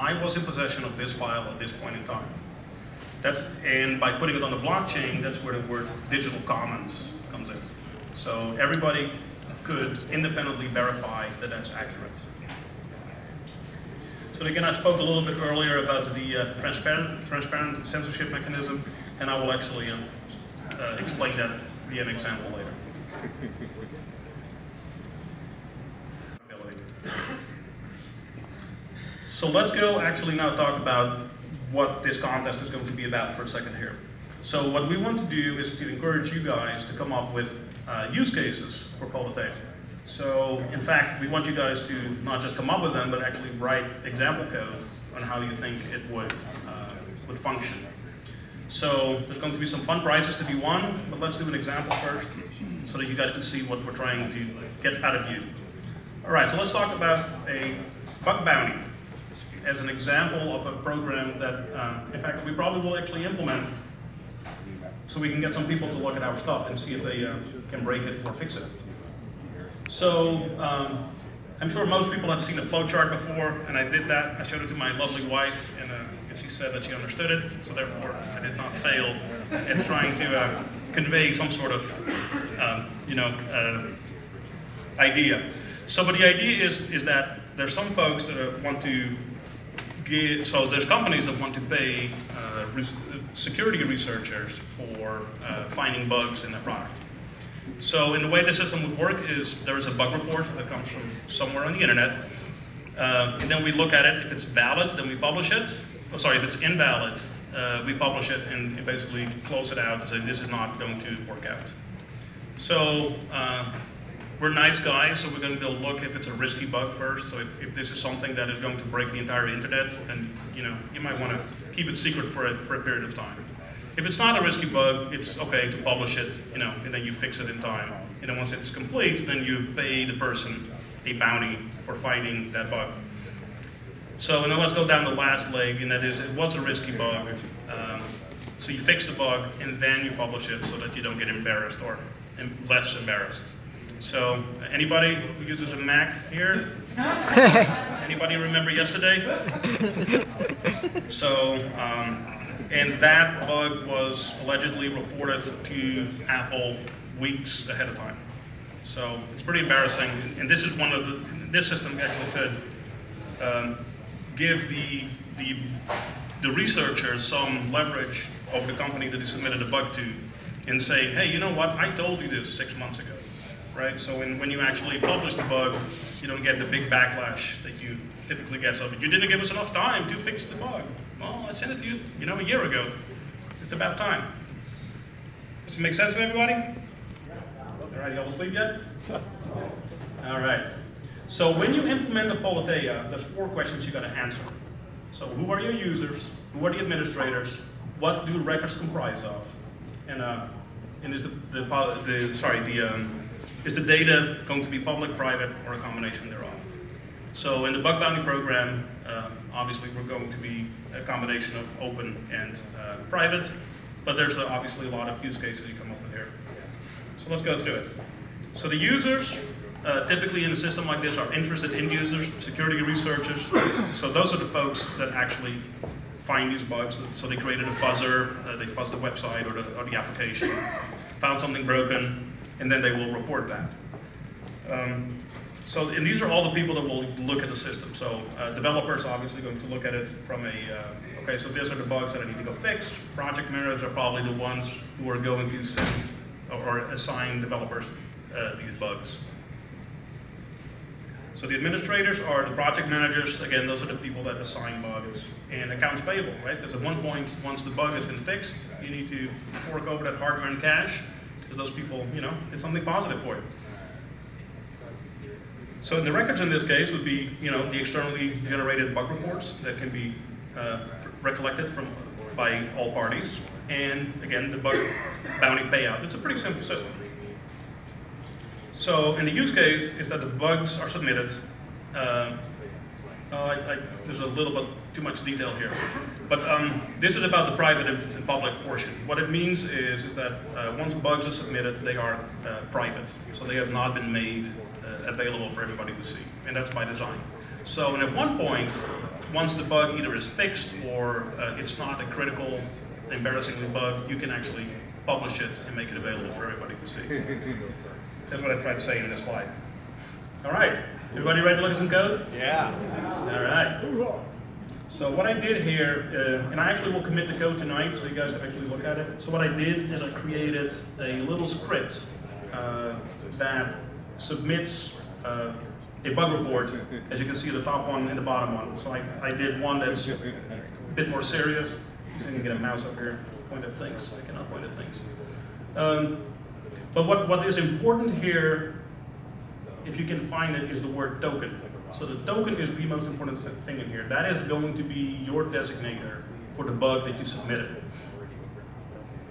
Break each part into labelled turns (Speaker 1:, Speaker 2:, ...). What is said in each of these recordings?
Speaker 1: I was in possession of this file at this point in time. And by putting it on the blockchain, that's where the word digital commons comes in. So everybody could independently verify that that's accurate. So again, I spoke a little bit earlier about the transparent censorship mechanism, and I will actually explain that via an example later. So let's go actually now talk about what this contest is going to be about for a second here. So what we want to do is to encourage you guys to come up with use cases for Politeia. So in fact, we want you guys to not just come up with them, but actually write example code on how you think it would function. So there's going to be some fun prizes to be won, but let's do an example first so that you guys can see what we're trying to get out of you. All right, so let's talk about a bug bounty as an example of a program that, in fact, we probably will actually implement so we can get some people to look at our stuff and see if they can break it or fix it. So I'm sure most people have seen a flowchart before, and I did that. I showed it to my lovely wife, and she said that she understood it, so therefore I did not fail in trying to convey some sort of idea. So but the idea is that there's some folks that want to give, so there's companies that want to pay security researchers for finding bugs in their product. So in the way the system would work is there is a bug report that comes from somewhere on the internet, and then we look at it. If it's valid, then we publish it. Oh, sorry, if it's invalid, we publish it and basically close it out and say this is not going to work out. So we're nice guys, so we're going to go look if it's a risky bug first. So if this is something that is going to break the entire internet, then you might want to keep it secret for a period of time. If it's not a risky bug, it's okay to publish it, and then you fix it in time. And then once it's complete, then you pay the person a bounty for finding that bug. So and then let's go down the last leg, and that is it was a risky bug. So you fix the bug, and then you publish it so that you don't get embarrassed or less embarrassed. So anybody who uses a Mac here? Anybody remember yesterday? So, and that bug was allegedly reported to Apple weeks ahead of time. So it's pretty embarrassing. And this is one of this system actually could give the researcher some leverage over the company that he submitted a bug to and say, hey, you know what, I told you this 6 months ago. Right? So when you actually publish the bug, you don't get the big backlash that you typically get. So you didn't give us enough time to fix the bug. Well, I sent it to you, a year ago. It's about time. Does it make sense to everybody? All right, you all asleep yet? All right. So when you implement the Politeia, there's 4 questions you got to answer. So who are your users? Who are the administrators? What do records comprise of? And is is the data going to be public, private, or a combination thereof? So in the bug bounty program, obviously we're going to be a combination of open and private, but there's obviously a lot of use cases you come up with here. So let's go through it. So the users, typically in a system like this, are interested end users, security researchers. So those are the folks that actually find these bugs. So they created a fuzzer, they fuzzed the website or the application, found something broken, and then they will report that. And these are all the people that will look at the system. So developers are obviously going to look at it from okay, so these are the bugs that I need to go fix. Project managers are probably the ones who are going to send or assign developers these bugs. So the administrators are the project managers. Again, those are the people that assign bugs. And accounts payable, right? Because at one point, once the bug has been fixed, you need to fork over that hardware and cash, because those people, did something positive for you. So the records in this case would be, the externally generated bug reports that can be recollected by all parties. And again, the bug bounty payout. It's a pretty simple system. So in the use case is that the bugs are submitted. There's a little bit too much detail here. But this is about the private and public portion. What it means is that once bugs are submitted, they are private. So they have not been made available for everybody to see, and that's by design. So, and at one point, once the bug either is fixed or it's not a critical, embarrassingly bug, you can actually publish it and make it available for everybody to see. That's what I tried to say in this slide. All right, everybody ready to look at some code?
Speaker 2: Yeah.
Speaker 1: All right. So what I did here, and I actually will commit the code tonight, so you guys can actually look at it. So what I did is I created a little script that submits a bug report, as you can see the top one and the bottom one. So I did one that's a bit more serious. So you can get a mouse up here, point at things. I cannot point at things. But what is important here, if you can find it, is the word token. So the token is the most important thing in here. That is going to be your designator for the bug that you submitted.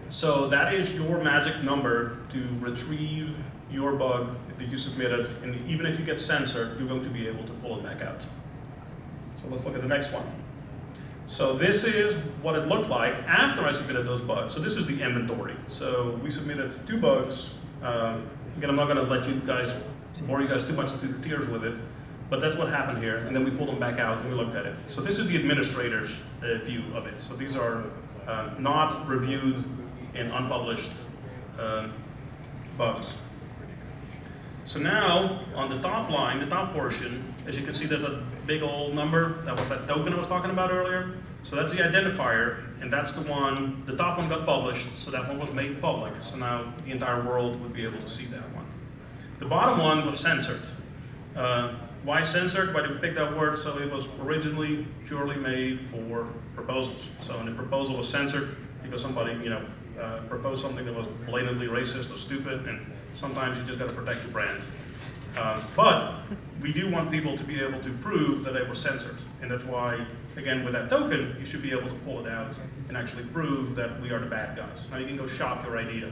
Speaker 1: So that is your magic number to retrieve your bug that you submitted, and even if you get censored, you're going to be able to pull it back out. So let's look at the next one. So this is what it looked like after I submitted those bugs. So this is the inventory. So we submitted 2 bugs. Again, I'm not going to let you guys, bore you guys too much into tears with it, but that's what happened here. And then we pulled them back out and we looked at it. So this is the administrator's view of it. So these are not reviewed and unpublished bugs. So now, on the top line, the top portion, as you can see, there's a big old number. That was that token I was talking about earlier. So that's the identifier, and that's the one, the top one got published, so that one was made public. So now the entire world would be able to see that one. The bottom one was censored. Why censored? Why did we pick that word? So it was originally purely made for proposals. So when the proposal was censored because somebody, proposed something that was blatantly racist or stupid, and sometimes you just got to protect your brand. But we do want people to be able to prove that they were censored, and that's why, again, with that token, you should be able to pull it out and actually prove that we are the bad guys. Now you can go shop your idea,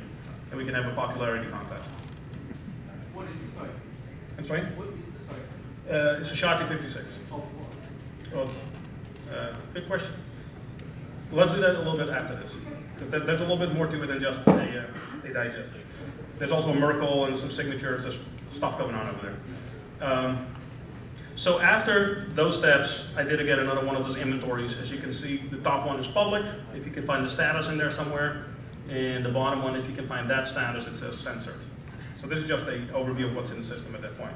Speaker 1: and we can have a popularity contest.
Speaker 3: What is the type?
Speaker 1: I'm sorry?
Speaker 3: What is the type?
Speaker 1: It's a Shotty 56.
Speaker 3: Oh,
Speaker 1: Well, good question. Let's do that a little bit after this, because there's a little bit more to it than just a digest. There's also a Merkle and some signatures. There's stuff going on over there. So after those steps, I did again another one of those inventories. As you can see, the top one is public, if you can find the status in there somewhere, and the bottom one, if you can find that status, it says censored. So this is just an overview of what's in the system at that point.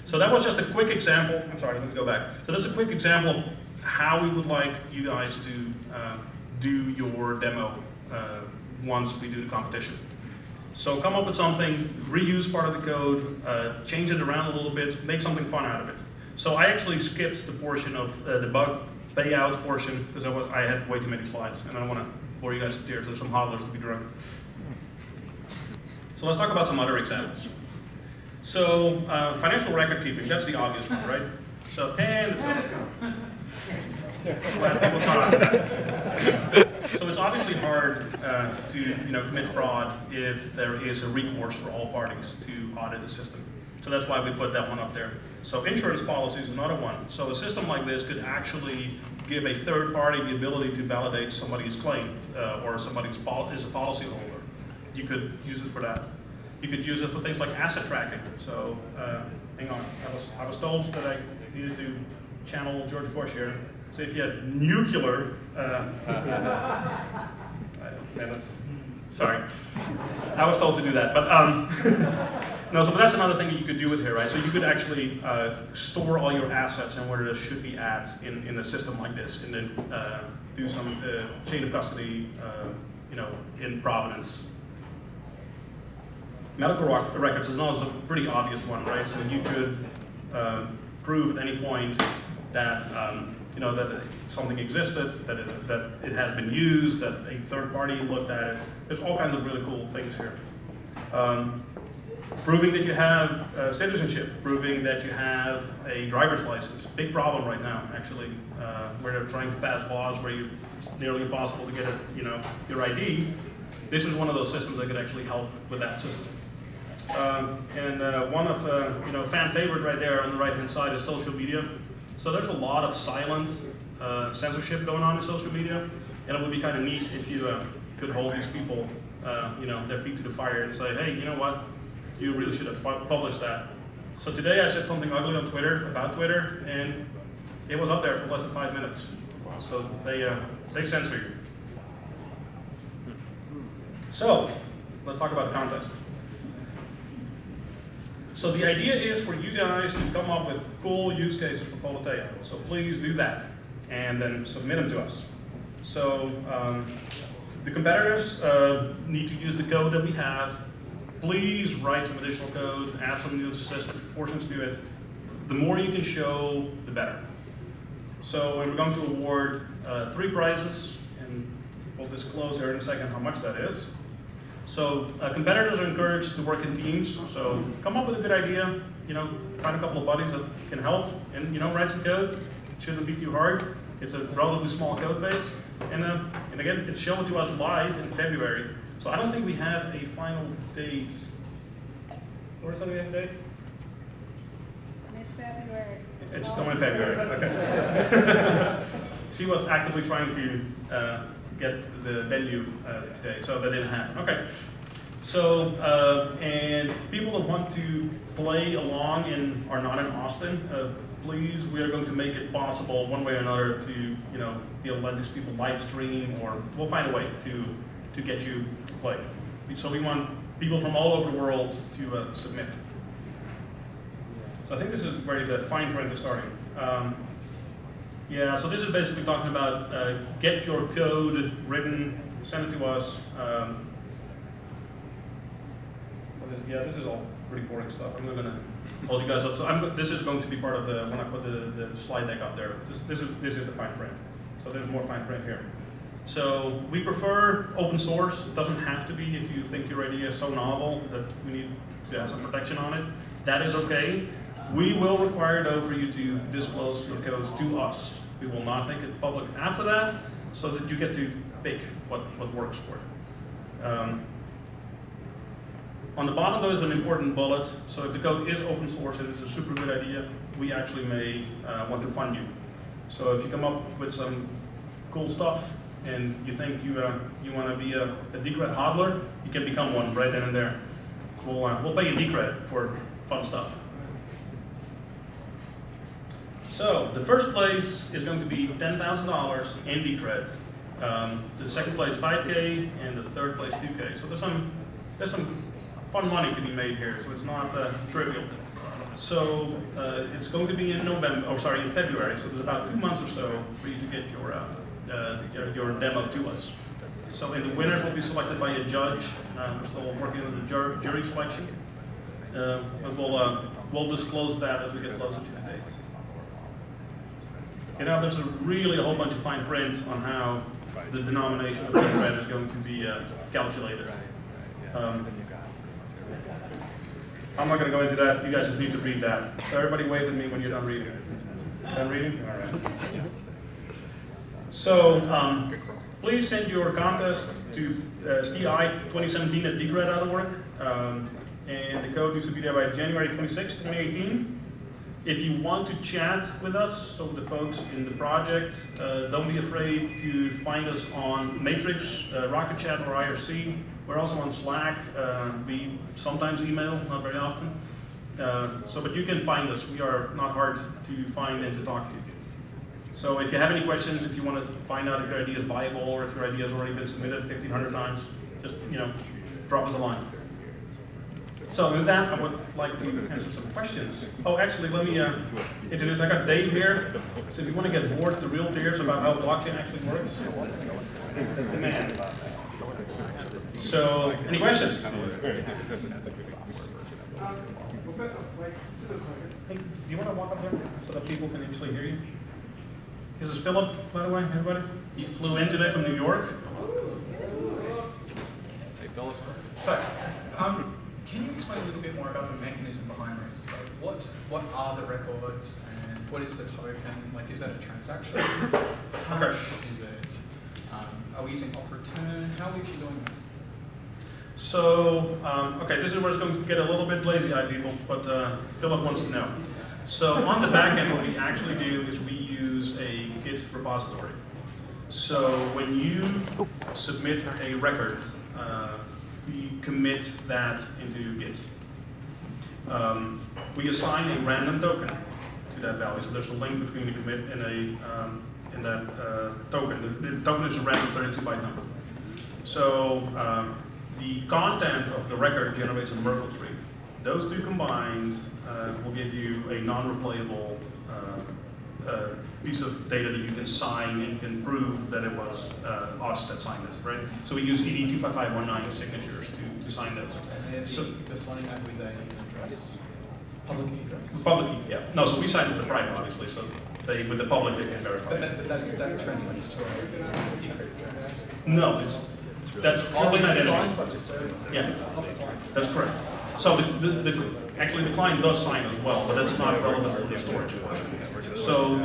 Speaker 1: So that was just a quick example. I'm sorry, let me go back. So that's a quick example of how we would like you guys to do your demo once we do the competition. So come up with something, reuse part of the code, change it around a little bit, make something fun out of it. So I actually skipped the portion of the bug payout portion because I had way too many slides, and I don't want to bore you guys to tears. There's some hodlers to be drunk. So let's talk about some other examples. So financial record keeping, that's the obvious one, right? So, and it's over. So it's obviously hard to commit fraud if there is a recourse for all parties to audit the system. So that's why we put that one up there. So insurance policy is another one. So a system like this could actually give a third party the ability to validate somebody's claim or somebody is a policy holder. You could use it for that. You could use it for things like asset tracking. So hang on, I was told that I needed to channel George Bush here. So if you have nuclear, sorry, I was told to do that, but no. So but that's another thing that you could do with here, right? So you could actually store all your assets and where they should be at in a system like this, and then do some chain of custody, in provenance. Medical records is a pretty obvious one, right? So you could prove at any point that that something existed, that it has been used, that a third party looked at it. There's all kinds of really cool things here. Proving that you have citizenship, proving that you have a driver's license. Big problem right now, actually, where they're trying to pass laws where it's nearly impossible to get your ID. This is one of those systems that could actually help with that system. And one of fan favorite right there on the right-hand side is social media. So there's a lot of silent censorship going on in social media, and it would be kind of neat if you could hold these people, their feet to the fire and say, hey, you know what? You really should have published that. So today I said something ugly on Twitter about Twitter, and it was up there for less than 5 minutes. So they censor you. So let's talk about the contest. So the idea is for you guys to come up with cool use cases for Politeia. So please do that, and then submit them to us. So the competitors need to use the code that we have. Please write some additional code, add some new portions to it. The more you can show, the better. So we're going to award 3 prizes, and we'll disclose here in a second how much that is. So competitors are encouraged to work in teams. So come up with a good idea. Find a couple of buddies that can help, and write some code. It shouldn't be too hard. It's a relatively small code base, and again, it's shown to us live in February. So I don't think we have a final date. Where is that we have a date?
Speaker 2: Mid-February.
Speaker 1: It's still in February. Okay. She was actively trying to get the venue today, so that didn't happen. Okay. So, and people that want to play along and are not in Austin, please, we are going to make it possible one way or another to, be able to let these people live stream, or we'll find a way to get you to play. So we want people from all over the world to submit. So I think this is where the fine print is starting. Yeah, so this is basically talking about get your code written, send it to us. Yeah, this is all pretty boring stuff. I'm not going to hold you guys up. So this is going to be part of when I put the slide deck up there. This is the fine print. So there's more fine print here. So we prefer open source. It doesn't have to be if you think your idea is so novel that we need to have some protection on it. That is okay. We will require, though, for you to disclose your codes to us. We will not make it public after that, so that you get to pick what works for it. On the bottom, though, is an important bullet. So if the code is open source and it's a super good idea, we actually may want to fund you. So if you come up with some cool stuff and you think you want to be a Decred hodler, you can become one right then and there. We'll pay you Decred for fun stuff. So the first place is going to be $10,000 in Decred. The second place $5K, and the third place $2K. So there's some fun money to be made here. So it's not trivial. So it's going to be in in February. So there's about 2 months or so for you to get your demo to us. So and the winners will be selected by a judge. We're still working on the jury selection. But we'll disclose that as we get closer to the date. There's really a whole bunch of fine print on how the denomination of Decred is going to be calculated. I'm not going to go into that. You guys just need to read that. So everybody wave at me when you're done reading. Done reading? All right. So please send your contest to ti2017@decred.org. And the code needs to be there by January 26, 2018. If you want to chat with us, so the folks in the project, don't be afraid to find us on Matrix, Rocket Chat, or IRC. We're also on Slack. We sometimes email, not very often. But you can find us. We are not hard to find and to talk to. So if you have any questions, if you want to find out if your idea is viable or if your idea has already been submitted 1,500 times, just drop us a line. So with that, I would like to answer some questions. Oh, actually, let me introduce. I got Dave here. So if you want to get bored to real tears about how blockchain actually works, the man. So, any questions? Hey, do you want to walk up there so that people can actually hear you? This is Philip, by the way, everybody. He flew in today from New York.
Speaker 4: Hey, Philip. So, can you explain a little bit more about the mechanism behind this? Like, what are the records and what is the token? Like, is that a transaction? Hash? Is it, are we using op return? How are we actually doing this?
Speaker 1: So, okay, this is where it's going to get a little bit lazy-eyed, people, but Philip wants to know. So on the back end, what we actually do is we use a Git repository. So when you submit a record, we commit that into Git. we assign a random token to that value. So there's a link between a commit and in that token. The token is a random 32-byte number. So the content of the record generates a Merkle tree. Those two combined will give you a non-replayable piece of data that you can sign and can prove that it was us that signed this, right? So we use ED 25519 signatures to sign those.
Speaker 4: And
Speaker 1: So
Speaker 4: you're signing that with an address, public key address?
Speaker 1: public key, yeah. No, so we signed it with the private, obviously, so with the public they can verify.
Speaker 4: But that translates to a decrypted address.
Speaker 1: No, that's public
Speaker 4: it's
Speaker 1: identity.
Speaker 4: signed by the server.
Speaker 1: Yeah, that's correct. So actually the client does sign as well, but that's not relevant for the storage portion. So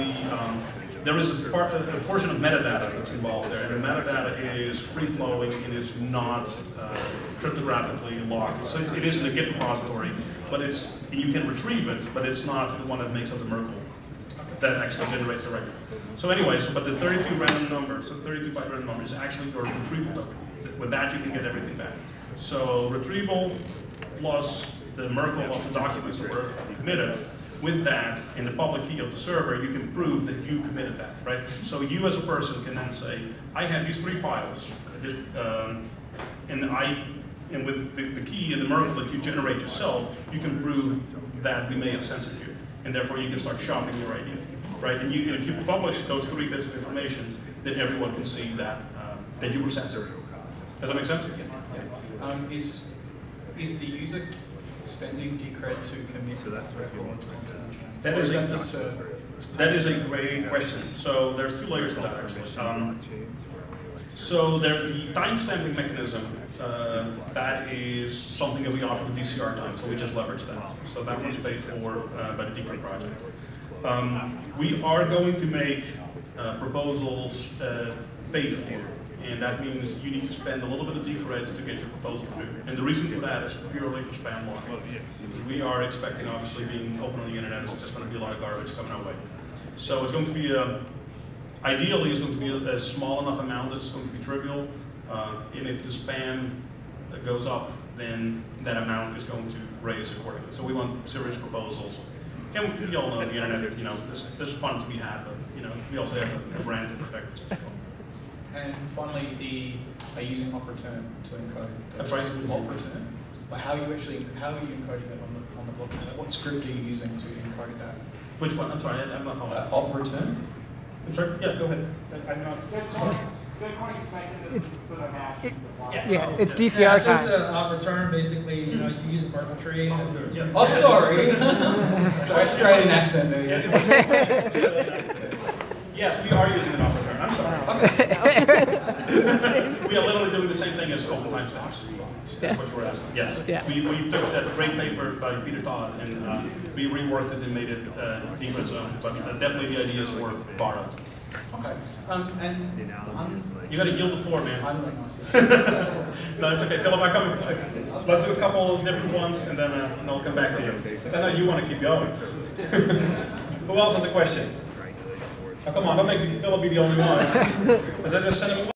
Speaker 1: there is a portion of metadata that's involved there, and the metadata is free-flowing and is not cryptographically locked. So it is in a Git repository, but you can retrieve it, but it's not the one that makes up the Merkle that actually generates the record. So anyway, but the 32 random number, so 32-byte random number is actually your retrieval token. With that, you can get everything back. So retrieval plus the Merkle of the documents that were committed. With that, in the public key of the server, you can prove that you committed that, right? So you as a person can then say, I have these 3 files, and with the key and the Merkle that you generate yourself, you can prove that we may have censored you, and therefore you can start shopping your ideas, right? And if you publish those 3 bits of information, then everyone can see that that you were censored. Does that make sense?
Speaker 4: Is the user spending decred to commit to that record onto the chain?
Speaker 1: That
Speaker 4: or
Speaker 1: is
Speaker 4: that the server?
Speaker 1: That is a great question. So there's 2 layers to that actually. So the timestamping mechanism, that is something that we offer with DCR time, so we just leverage that. So that one's paid for by the Decred project. We are going to make proposals paid for. And that means you need to spend a little bit of Decred to get your proposal through. And the reason for that is purely for spam blocking. Because we are expecting, obviously, being open on the internet, it's just going to be a lot of garbage coming our way. So it's going to be, ideally, it's going to be a small enough amount that it's going to be trivial. And if the spam goes up, then that amount is going to raise accordingly. So we want serious proposals. And we all know the internet, you know, there's fun to be had, but you know, we also have a brand to protect.
Speaker 4: And finally, are you using op return to encode?
Speaker 1: That's right.
Speaker 4: Op return? Like how are you encoding that on the blockchain? Like what script are you using to encode that?
Speaker 1: Which one? I'm sorry, I'm not following.
Speaker 4: Op return?
Speaker 1: I'm sorry. Yeah, go ahead. I'm not.
Speaker 3: Bitcoin's mechanism to put a hash in the block.
Speaker 2: Yeah, it's DCR
Speaker 5: So it's
Speaker 2: time.
Speaker 5: an op return, basically, you know, you use a Merkle tree.
Speaker 1: Yes.
Speaker 4: Oh, sorry. Australian accent there.
Speaker 1: Yes, we are using an op return. I'm sorry. We are literally doing the same thing as open timestamps. That's what you were asking. Yes.
Speaker 2: Yeah.
Speaker 1: We took that great paper by Peter Todd and we reworked it and made it Decred zone. But definitely the ideas were borrowed.
Speaker 4: Okay.
Speaker 1: You got to yield the floor, man.
Speaker 4: I'm
Speaker 1: No, it's okay. Philip, let's do a couple of different ones and then I'll come back to you. Because I know you want to keep going. Who else has a question? Oh, come on, don't make Philip be the only one. Is that just sending